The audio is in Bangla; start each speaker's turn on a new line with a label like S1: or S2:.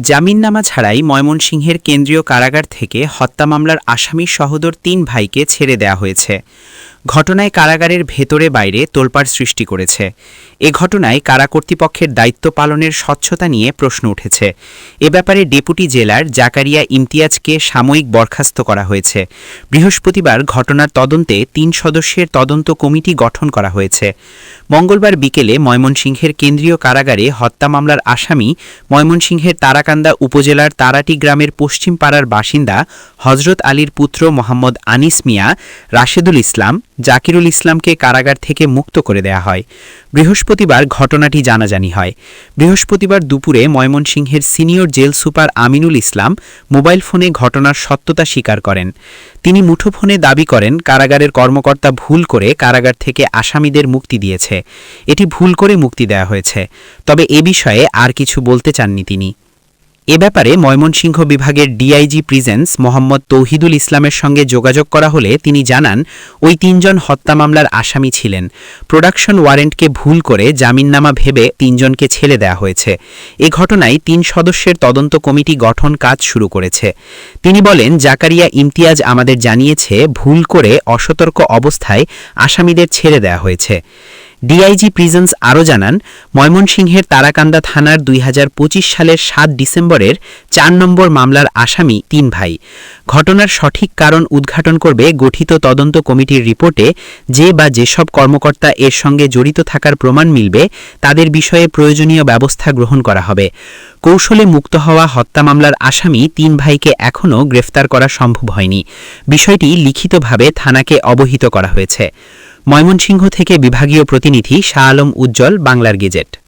S1: জামিননামা ছাড়াই ময়মনসিংহের কেন্দ্রীয় কারাগার থেকে হত্যা মামলার আসামি সহোদর ৩ ভাইকে ছেড়ে দেওয়া হয়েছে। ঘটনায় কারাগারের ভেতরে বাইরে তোলপাড় সৃষ্টি করেছে। এ ঘটনায় কারা কর্তৃপক্ষের দায়িত্ব পালনের স্বচ্ছতা নিয়ে প্রশ্ন উঠেছে। এ ব্যাপারে ডেপুটি জেলার জাকারিয়া ইমতিয়াজকে সাময়িক বরখাস্ত করা হয়েছে। বৃহস্পতিবার ঘটনার তদন্তে ৩ সদস্যের তদন্ত কমিটি গঠন করা হয়েছে। মঙ্গলবার বিকেলে ময়মনসিংহের কেন্দ্রীয় কারাগারে হত্যা মামলার আসামি ময়মনসিংহের তারাকান্দা উপজেলার তারাটি গ্রামের পশ্চিম পাড়ার বাসিন্দা হজরত আলীর পুত্র মোহাম্মদ আনিস মিয়া, রাশেদুল ইসলাম, জাকিরুল ইসলামকে কারাগার থেকে মুক্ত করে দেয়া হয়। বৃহস্পতিবার ঘটনাটি জানাজানি হয়। বৃহস্পতিবার দুপুরে ময়মনসিংহের senior jail super Aminul Islam mobile ফোনে ঘটনার সত্যতা স্বীকার করেন। তিনি মুঠোফোনে দাবি করেন, কারাগারের কর্মকর্তা ভুল করে কারাগার থেকে আসামিদের মুক্তি দিয়েছে। এটি ভুল করে মুক্তি দেওয়া হয়েছে। তবে এ বিষয়ে আর কিছু বলতে চাননি তিনি। এ ব্যাপারে ময়মনসিংহ বিভাগের ডিআইজি প্রিজেন্স মোহাম্মদ তৌহিদুল ইসলামের সঙ্গে যোগাযোগ করা হলে তিনি জানান, ওই ৩ জন হত্যা মামলার আসামি ছিলেন। প্রোডাকশন ওয়ারেন্টকে ভুল করে জামিননামা ভেবে ৩ জনকে ছেড়ে দেওয়া হয়েছে। এ ঘটনায় ৩ সদস্যের তদন্ত কমিটি গঠন কাজ শুরু করেছে। তিনি বলেন, জাকারিয়া ইমতিয়াজ আমাদের জানিয়েছে ভুল করে অসতর্ক অবস্থায় আসামিদের ছেড়ে দেওয়া হয়েছে। ডিআইজি প্রিজেন্স আরও জানান, ময়মনসিংহের তারাকান্দা থানার ২০২৫ সালের ৭ ডিসেম্বরের ৪ নম্বর মামলার আসামি ৩ ভাই। ঘটনার সঠিক কারণ উদ্ঘাটন করবে গঠিত তদন্ত কমিটির রিপোর্টে যে বা যেসব কর্মকর্তা এর সঙ্গে জড়িত থাকার প্রমাণ মিলবে তাদের বিষয়ে প্রয়োজনীয় ব্যবস্থা গ্রহণ করা হবে। কৌশলে মুক্ত হওয়া হত্যা মামলার আসামি ৩ ভাইকে এখনও গ্রেফতার করা সম্ভব হয়নি। বিষয়টি লিখিতভাবে থানাকে অবহিত করা হয়েছে। ময়মনসিংহ থেকে বিভাগীয় প্রতিনিধি শাহ আলম উজ্জ্বল, বাংলার গেজেট।